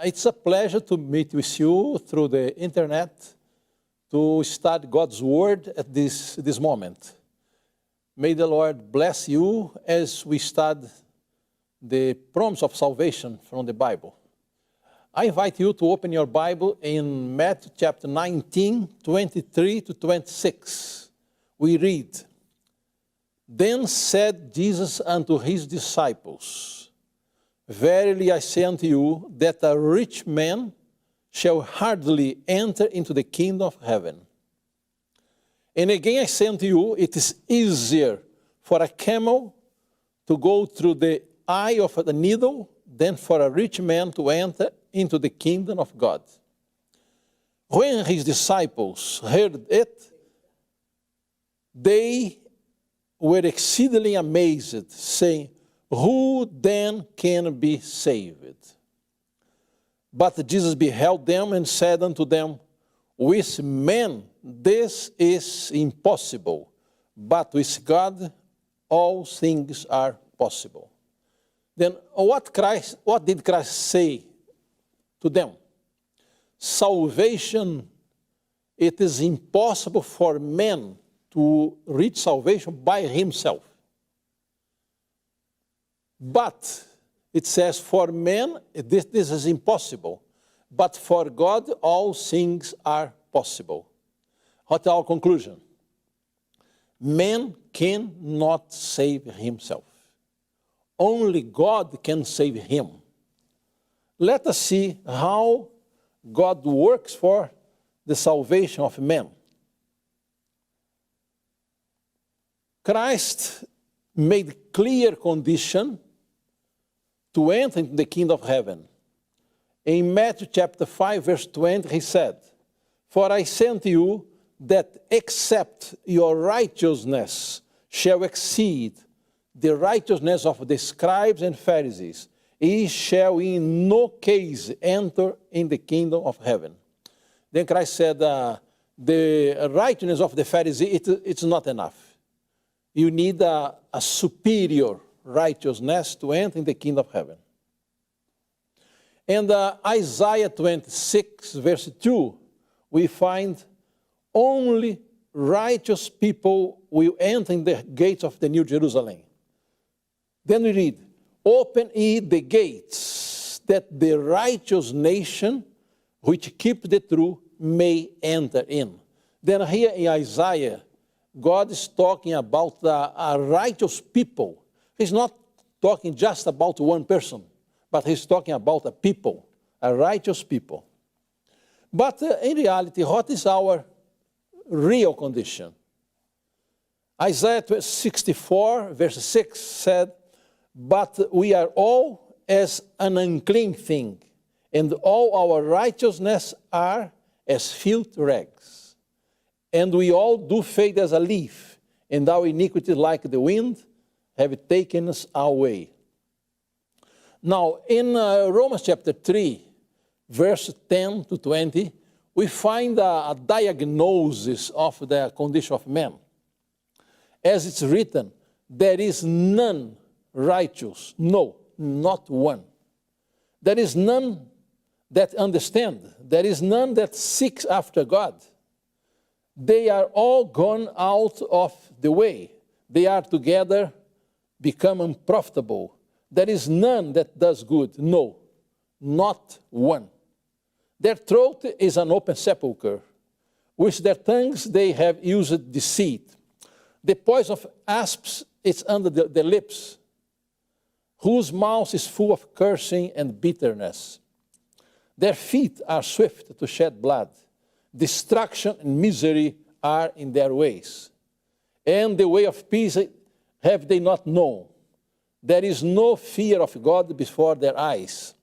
It's a pleasure to meet with you through the internet to study God's Word at this moment. May the Lord bless you as we study the promise of salvation from the Bible. I invite you to open your Bible in Matthew chapter 19, 23 to 26. We read, "Then said Jesus unto his disciples, Verily I say unto you, that a rich man shall hardly enter into the kingdom of heaven. And again I say unto you, it is easier for a camel to go through the eye of a needle than for a rich man to enter into the kingdom of God." When his disciples heard it, they were exceedingly amazed, saying, "Who then can be saved?" But Jesus beheld them and said unto them, "With men this is impossible, but with God all things are possible." Then what did Christ say to them? Salvation, it is impossible for man to reach salvation by himself. But it says, for men, this is impossible. But for God, all things are possible. What's our conclusion? Man cannot save himself. Only God can save him. Let us see how God works for the salvation of man. Christ made clear condition to enter into the kingdom of heaven. In Matthew chapter 5, verse 20, he said, "For I say unto you, that except your righteousness shall exceed the righteousness of the scribes and Pharisees, ye shall in no case enter in the kingdom of heaven." Then Christ said, the righteousness of the Pharisee, it's not enough. You need a superior righteousness to enter in the kingdom of heaven. And Isaiah 26, verse 2, we find only righteous people will enter in the gates of the New Jerusalem. Then we read, "Open ye the gates, that the righteous nation which keep the truth may enter in." Then here in Isaiah, God is talking about a righteous people. He's not talking just about one person, but he's talking about a people, a righteous people. But in reality, what is our real condition? Isaiah 64, verse 6 said, "But we are all as an unclean thing, and all our righteousness are as filthy rags. And we all do fade as a leaf, and our iniquity like the wind have taken us away." Now, in Romans chapter 3, verse 10 to 20, we find a diagnosis of the condition of man. As it's written, "There is none righteous, no, not one. There is none that understand. There is none that seeks after God. They are all gone out of the way. They are together become unprofitable. There is none that does good, no, not one. Their throat is an open sepulchre. With their tongues they have used deceit. The poison of asps is under the lips, whose mouth is full of cursing and bitterness. Their feet are swift to shed blood. Destruction and misery are in their ways. And the way of peace have they not known. There is no fear of God before their eyes.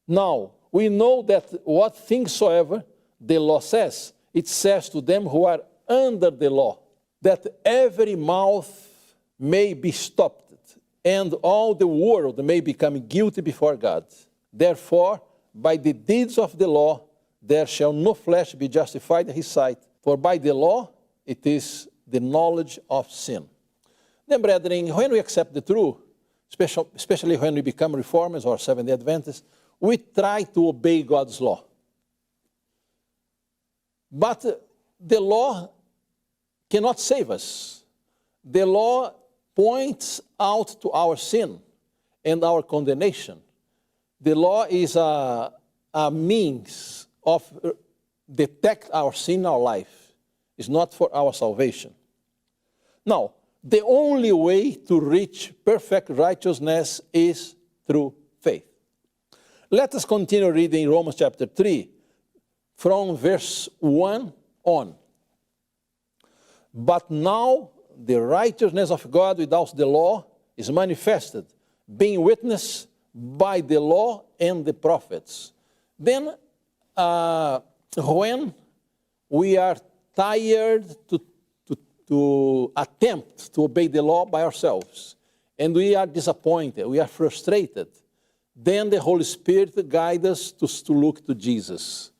Now, we know that what things soever the law says, it says to them who are under the law, that every mouth may be stopped, and all the world may become guilty before God. Therefore, by the deeds of the law, there shall no flesh be justified in his sight, for by the law it is the knowledge of sin. Then, brethren, when we accept the truth, especially when we become reformers or Seventh-day Adventists, we try to obey God's law. But the law cannot save us. The law points out to our sin and our condemnation. The law is a means of detect our sin in our life. It's not for our salvation. Now, the only way to reach perfect righteousness is through faith. Let us continue reading Romans chapter 3 from verse 1 on. But now the righteousness of God without the law is manifested, being witnessed by the law and the prophets. Then when we are tired to attempt to obey the law by ourselves, and we are disappointed, we are frustrated, then the Holy Spirit guides us to look to Jesus.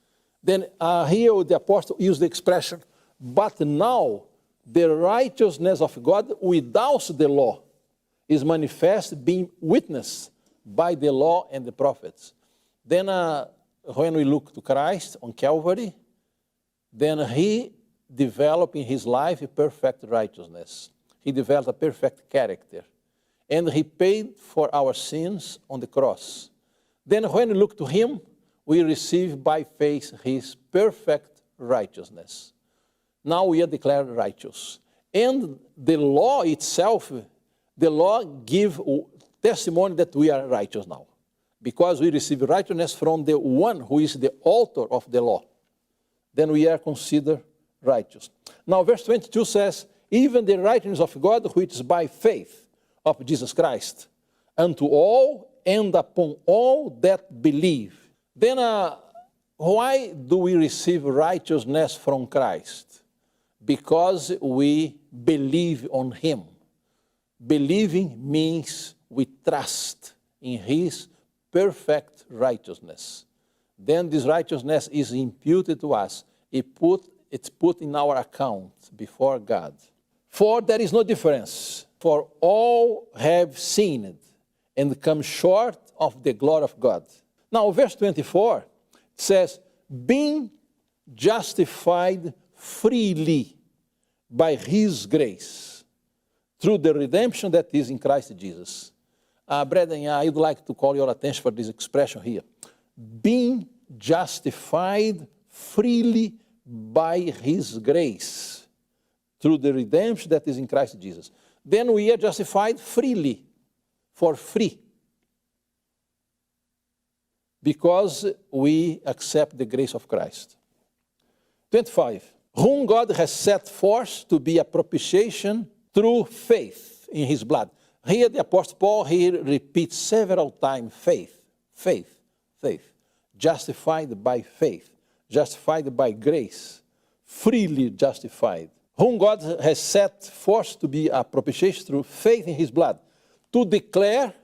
Then here the apostle used the expression, but now the righteousness of God without the law is manifest, being witnessed by the law and the prophets. Then when we look to Christ on Calvary, then he developed in his life a perfect righteousness. He developed a perfect character. And he paid for our sins on the cross. Then when we look to him, we receive by faith his perfect righteousness. Now we are declared righteous. And the law itself, the law gives testimony that we are righteous now. Because we receive righteousness from the one who is the author of the law. Then we are considered righteous. Now verse 22 says, even the righteousness of God, which is by faith of Jesus Christ, unto all and upon all that believe. Then why do we receive righteousness from Christ? Because we believe on him. Believing means we trust in his perfect righteousness. Then this righteousness is imputed to us. It's put in our account before God. For there is no difference. For all have sinned and come short of the glory of God. Now, verse 24 says, being justified freely by his grace through the redemption that is in Christ Jesus. Brethren, I'd like to call your attention for this expression here. Being justified freely by his grace through the redemption that is in Christ Jesus. Then we are justified freely, for free, because we accept the grace of Christ. 25, whom God has set forth to be a propitiation through faith in his blood. Here the Apostle Paul, he repeats several times, faith, faith, faith. Justified by faith, justified by grace, freely justified. Whom God has set forth to be a propitiation through faith in his blood, to declare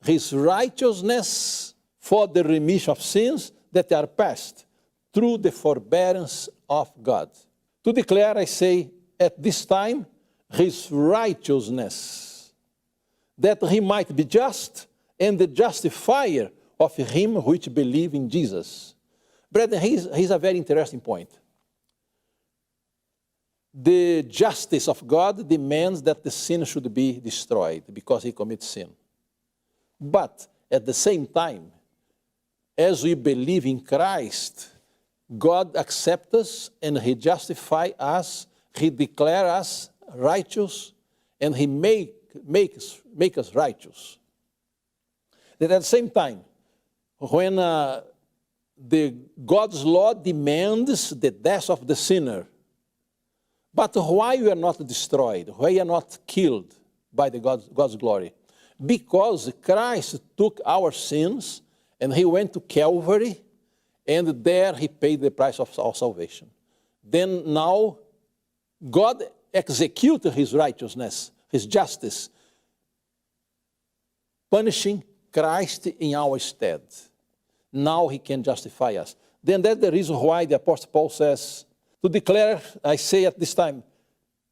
his righteousness for the remission of sins that are past, through the forbearance of God. To declare, I say, at this time, his righteousness, that he might be just and the justifier of him which believe in Jesus. Brethren, here's a very interesting point. The justice of God demands that the sin should be destroyed because he commits sin. But at the same time, as we believe in Christ, God accepts us and he justifies us, he declares us righteous, and he make us righteous. That at the same time, when God's law demands the death of the sinner, but why we are not destroyed? Why we are not killed by God's glory? Because Christ took our sins and he went to Calvary, and there he paid the price of our salvation. Then now God executed his righteousness, his justice, punishing Christ in our stead. Now he can justify us. Then that's the reason why the Apostle Paul says, to declare, I say at this time,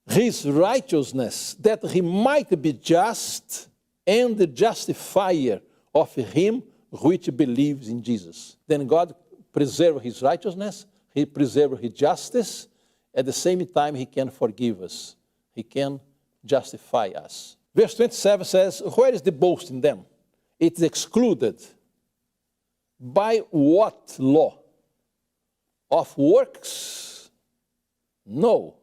his righteousness, that he might be just and the justifier of him which believes in Jesus. Then God preserves his righteousness, he preserves his justice. At the same time, he can forgive us. He can justify us. Verse 27 says, where is the boast in them? It is excluded. By what law? Of works? No,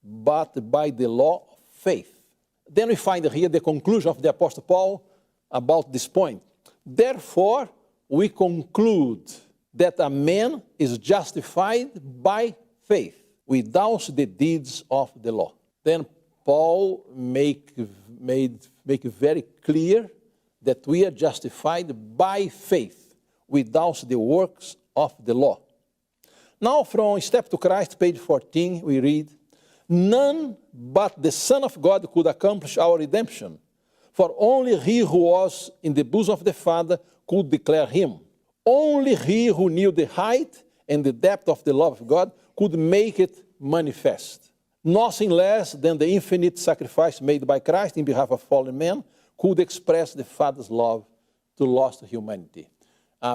but by the law of faith. Then we find here the conclusion of the Apostle Paul about this point. Therefore, we conclude that a man is justified by faith without the deeds of the law. Then Paul made very clear that we are justified by faith without the works of the law. Now from Step to Christ, page 14, we read, none but the Son of God could accomplish our redemption, for only he who was in the bosom of the Father could declare him. Only he who knew the height and the depth of the love of God could make it manifest. Nothing less than the infinite sacrifice made by Christ in behalf of fallen men could express the Father's love to lost humanity.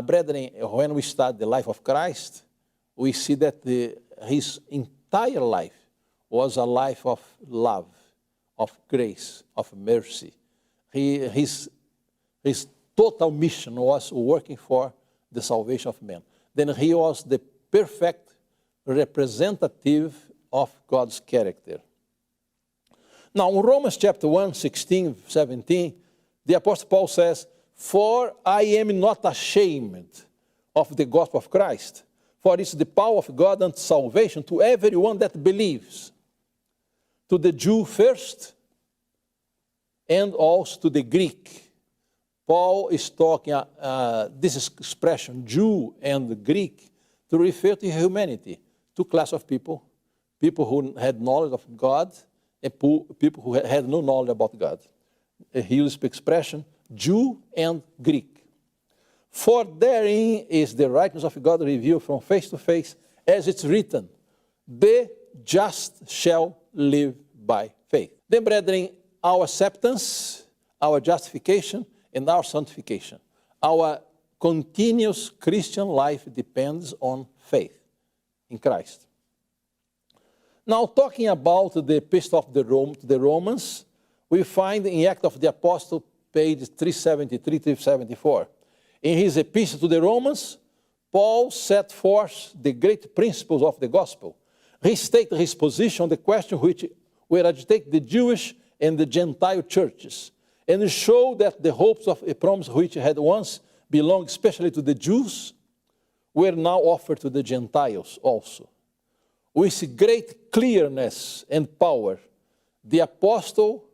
Brethren, when we study the life of Christ, we see that his entire life was a life of love, of grace, of mercy. His total mission was working for the salvation of men. Then he was the perfect representative of God's character. Now, in Romans chapter 1, 16, 17, the Apostle Paul says, for I am not ashamed of the gospel of Christ, for it is the power of God unto salvation to everyone that believes, to the Jew first, and also to the Greek. Paul is talking, this expression, Jew and Greek, to refer to humanity, two classes of people, people who had knowledge of God and people who had no knowledge about God. He used the expression, Jew and Greek. For therein is the righteousness of God revealed from face to face, as it's written, the just shall live by faith. Then, brethren, our acceptance, our justification, and our sanctification, our continuous Christian life depends on faith in Christ. Now, talking about the epistle of the Romans, we find in Acts of the Apostle, page 373, 374. In his epistle to the Romans, Paul set forth the great principles of the gospel. He stated his position on the question which will agitate the Jewish and the Gentile churches, and showed that the hopes of a promise which had once belonged especially to the Jews were now offered to the Gentiles also. With great clearness and power, the apostle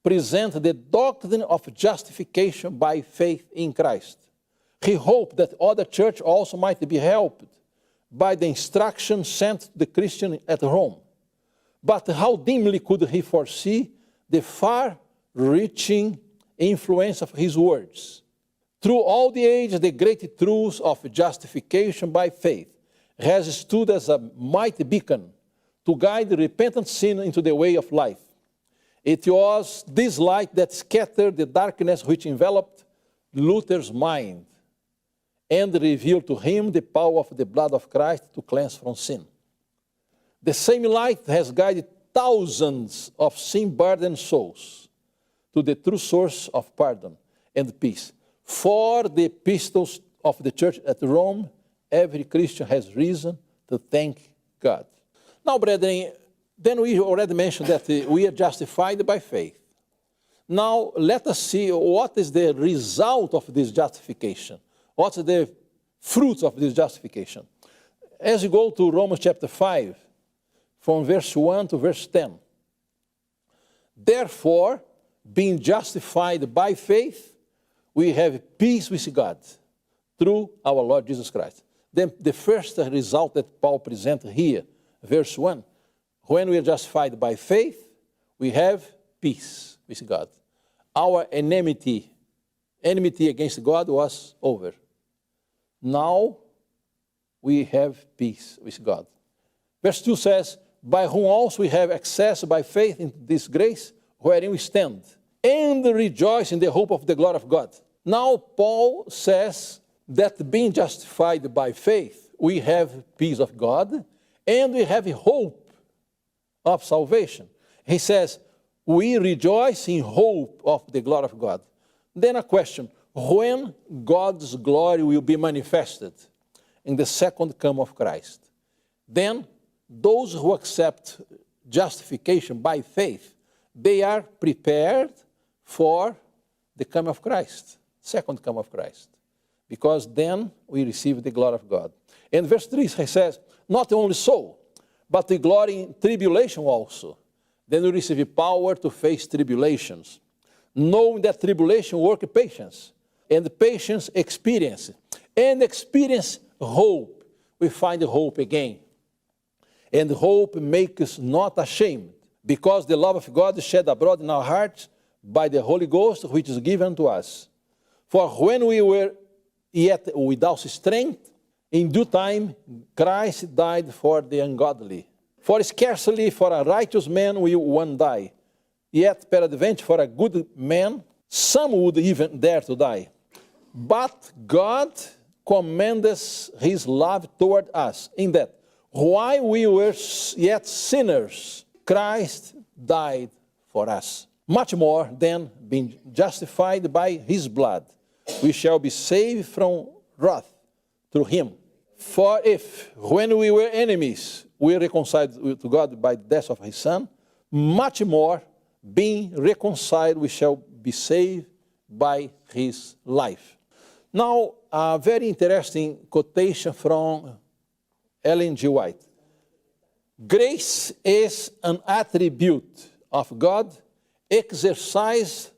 presented the doctrine of justification by faith in Christ. He hoped that other churches also might be helped by the instruction sent to the Christian at Rome. But how dimly could he foresee the far-reaching influence of his words? Through all the ages, the great truth of justification by faith has stood as a mighty beacon to guide the repentant sinner into the way of life. It was this light that scattered the darkness which enveloped Luther's mind and revealed to him the power of the blood of Christ to cleanse from sin. The same light has guided thousands of sin-burdened souls to the true source of pardon and peace. For the epistles of the church at Rome, every Christian has reason to thank God. Now, brethren, then we already mentioned that we are justified by faith. Now, let us see what is the result of this justification. What's the fruits of this justification? As you go to Romans chapter 5, from verse 1 to verse 10. Therefore, being justified by faith, we have peace with God through our Lord Jesus Christ. Then the first result that Paul presents here, verse 1, when we are justified by faith, we have peace with God. Our enmity against God was over. Now we have peace with God. Verse 2 says, by whom also we have access by faith into this grace wherein we stand, and rejoice in the hope of the glory of God. Now Paul says that being justified by faith, we have peace of God, and we have hope of salvation. He says, we rejoice in hope of the glory of God. Then a question, when God's glory will be manifested? In the second coming of Christ. Then those who accept justification by faith, they are prepared for the coming of Christ, second coming of Christ. Because then we receive the glory of God. And verse 3 he says, not only so, but we glory in tribulation also. Then we receive power to face tribulations, knowing that tribulation works patience, and patience experience, and experience hope. We find hope again. And hope makes us not ashamed, because the love of God is shed abroad in our hearts by the Holy Ghost, which is given to us. For when we were yet without strength, in due time Christ died for the ungodly. For scarcely for a righteous man will one die, yet peradventure for a good man some would even dare to die. But God commendeth his love toward us, in that while we were yet sinners, Christ died for us. Much more than being justified by his blood, we shall be saved from wrath through him. For if, when we were enemies, we reconciled to God by the death of his Son, much more, being reconciled, we shall be saved by his life. Now, a very interesting quotation from Ellen G. White. Grace is an attribute of God exercised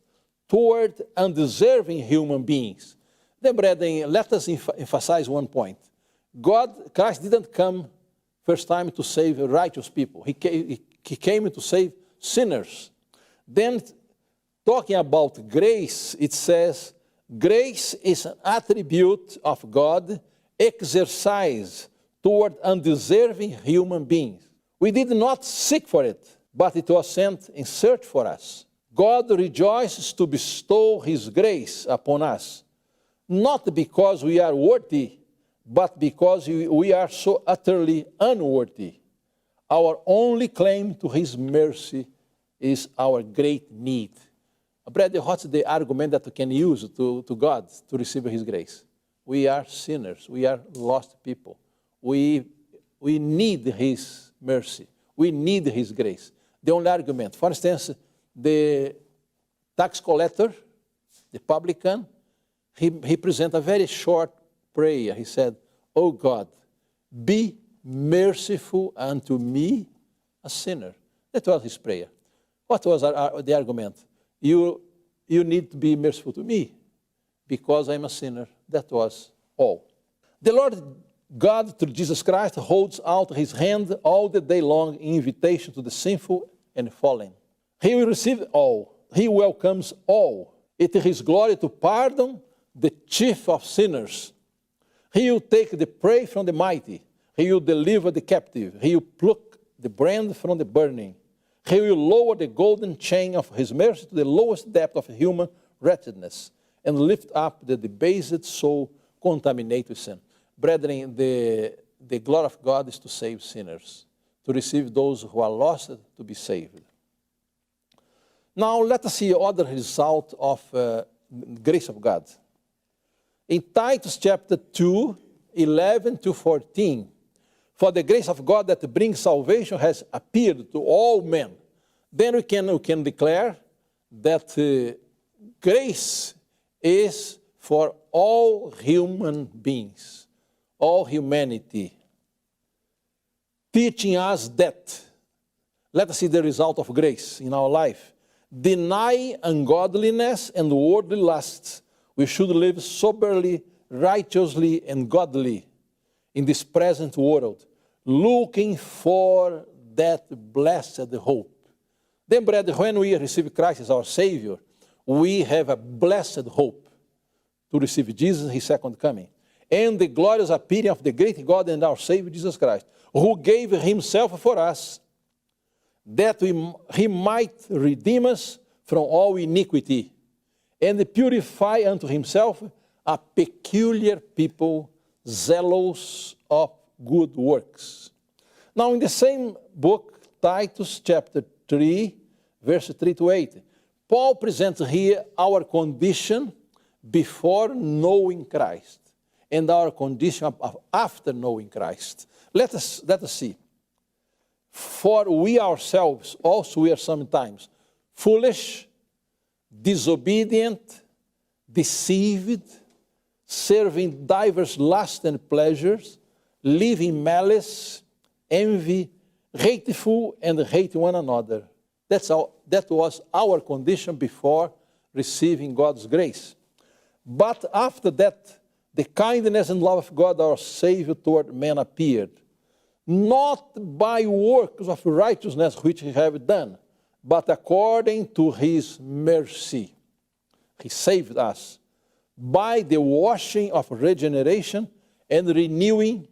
toward undeserving human beings. Then, brethren, let us emphasize one point. Christ didn't come first time to save righteous people. He came to save sinners. Then, talking about grace, it says, grace is an attribute of God exercised toward undeserving human beings. We did not seek for it, but it was sent in search for us. God rejoices to bestow his grace upon us, not because we are worthy, but because we are so utterly unworthy. Our only claim to his mercy is our great need. Brother, what's the argument that we can use to God to receive his grace? We are sinners. We are lost people. We need his mercy. We need his grace. The only argument, for instance, the tax collector, the publican, he presented a very short prayer. He said, "Oh God, be merciful unto me, a sinner." That was his prayer. What was the argument? You need to be merciful to me because I'm a sinner. That was all. The Lord God, through Jesus Christ, holds out his hand all the day long in invitation to the sinful and fallen. He will receive all. He welcomes all. It is his glory to pardon the chief of sinners. He will take the prey from the mighty. He will deliver the captive. He will pluck the brand from the burning. He will lower the golden chain of his mercy to the lowest depth of human wretchedness and lift up the debased soul contaminated with sin. Brethren, the glory of God is to save sinners, to receive those who are lost to be saved. Now, let us see other result of the grace of God. In Titus chapter 2, 11 to 14, for the grace of God that brings salvation has appeared to all men. Then we can declare that grace is for all human beings, all humanity, teaching us that, let us see the result of grace in our life. Deny ungodliness and worldly lusts. We should live soberly, righteously, and godly in this present world, looking for that blessed hope. Then, brethren, when we receive Christ as our Savior, we have a blessed hope to receive Jesus in his second coming. And the glorious appearing of the great God and our Savior Jesus Christ, who gave himself for us, that he might redeem us from all iniquity, and purify unto himself a peculiar people, zealous of good works. Now, in the same book, Titus chapter 3, verse 3 to 8, Paul presents here our condition before knowing Christ and our condition after knowing Christ. Let us see. For we ourselves also were sometimes foolish, disobedient, deceived, serving divers lusts and pleasures, living malice, envy, hateful, and hating one another. That was our condition before receiving God's grace. But after that, the kindness and love of God our Savior toward men appeared, not by works of righteousness which he have done, but according to his mercy. He saved us by the washing of regeneration and renewing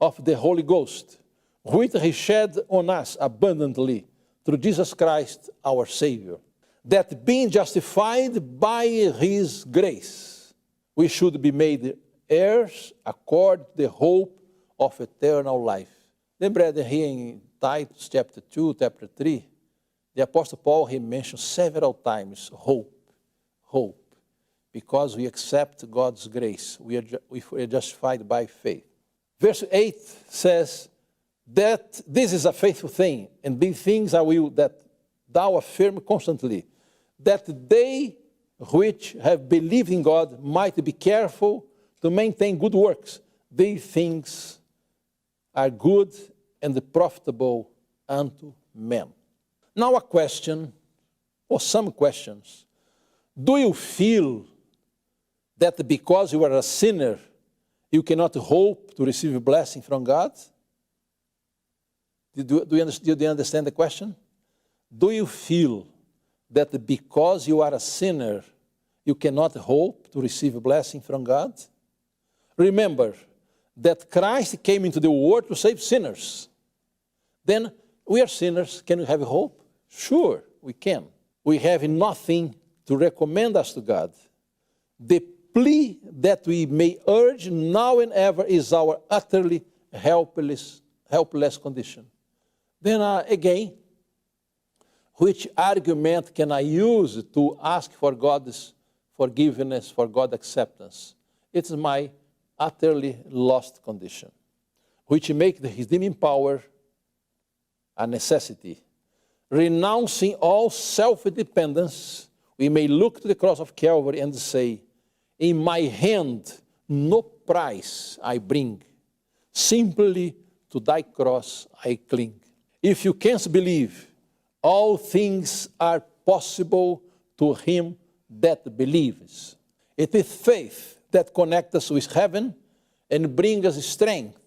of the Holy Ghost, which he shed on us abundantly through Jesus Christ our Savior, that being justified by his grace, we should be made heirs according to the hope of eternal life. Then, brethren, here in Titus chapter 2, chapter 3, the Apostle Paul, he mentions several times hope, because we accept God's grace. We are justified by faith. Verse 8 says that this is a faithful thing, and these things I will that thou affirm constantly, that they which have believed in God might be careful to maintain good works. These things are good and profitable unto men. Now a question, or some questions. Do you feel that because you are a sinner, you cannot hope to receive a blessing from God? Do you understand the question? Do you feel that because you are a sinner, you cannot hope to receive a blessing from God? Remember that Christ came into the world to save sinners. Then we are sinners. Can we have hope? Sure, we can. We have nothing to recommend us to God. The plea that we may urge now and ever is our utterly helpless condition. Then again, which argument can I use to ask for God's forgiveness, for God's acceptance? It's my utterly lost condition, which makes his redeeming power a necessity. Renouncing all self-dependence, we may look to the cross of Calvary and say, in my hand no price I bring, simply to thy cross I cling. If you can't believe, all things are possible to him that believes. It is faith that connects us with heaven and brings us strength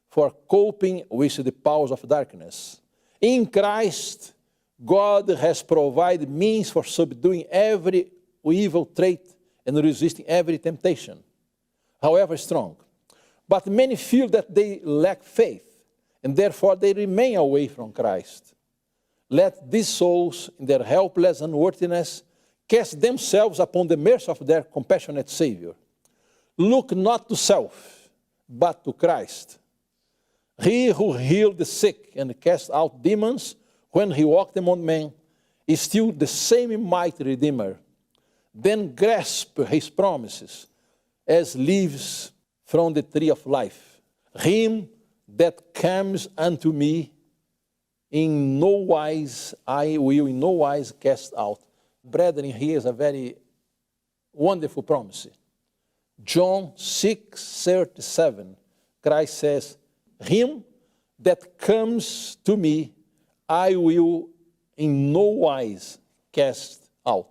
for coping with the powers of darkness. In Christ, God has provided means for subduing every evil trait and resisting every temptation, however strong. But many feel that they lack faith, and therefore they remain away from Christ. Let these souls, in their helpless unworthiness, cast themselves upon the mercy of their compassionate Savior. Look not to self, but to Christ. He who healed the sick and cast out demons when he walked among men is still the same mighty Redeemer. Then grasp his promises as leaves from the tree of life. Him that comes unto me, in no wise I will in no wise cast out. Brethren, here is a very wonderful promise. John 6:37, Christ says, him that comes to me, I will in no wise cast out.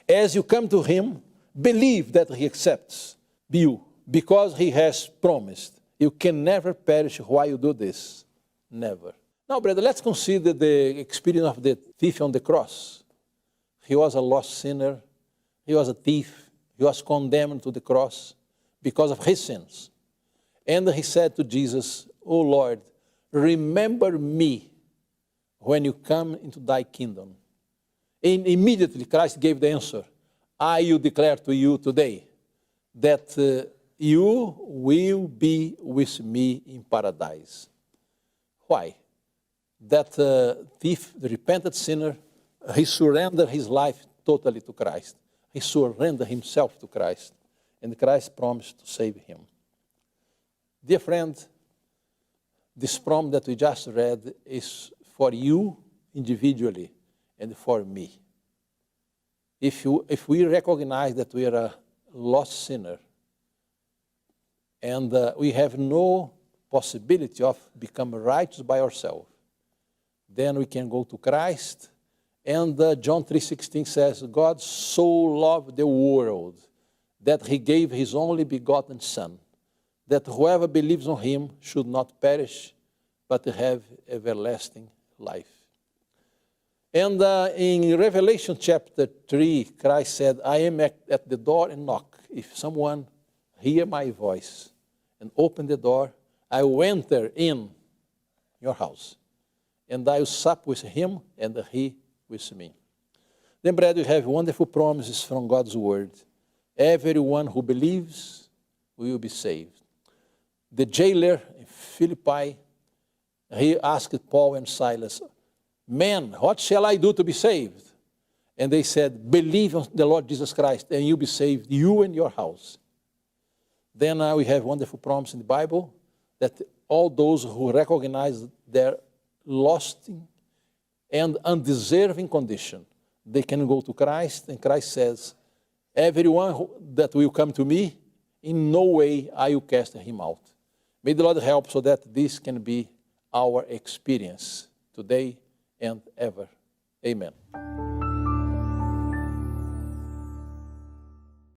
As you come to him, believe that he accepts you, because he has promised. You can never perish while you do this. Never. Now, brother, let's consider the experience of the thief on the cross. He was a lost sinner. He was a thief. He was condemned to the cross because of his sins. And he said to Jesus, "Oh Lord, remember me when you come into thy kingdom." And immediately Christ gave the answer, I will declare to you today that you will be with me in paradise. Why? That thief, the repentant sinner, he surrendered his life totally to Christ. He surrendered himself to Christ, and Christ promised to save him. Dear friend, this promise that we just read is for you individually and for me. If we recognize that we are a lost sinner and we have no possibility of becoming righteous by ourselves, then we can go to Christ. And John 3:16 says, God so loved the world that he gave his only begotten Son, that whoever believes on him should not perish, but have everlasting life. And in Revelation chapter 3, Christ said, I am at the door and knock. If someone hear my voice and open the door, I will enter in your house, and I will sup with him and he with me. Then, brethren, we have wonderful promises from God's word. Everyone who believes will be saved. The jailer in Philippi, he asked Paul and Silas, men, what shall I do to be saved? And they said, believe on the Lord Jesus Christ, and you'll be saved, you and your house. Then we have wonderful promise in the Bible that all those who recognize their lost and undeserving condition, they can go to Christ, and Christ says, everyone that will come to me, in no way I will cast him out. May the Lord help so that this can be our experience today and ever. Amen.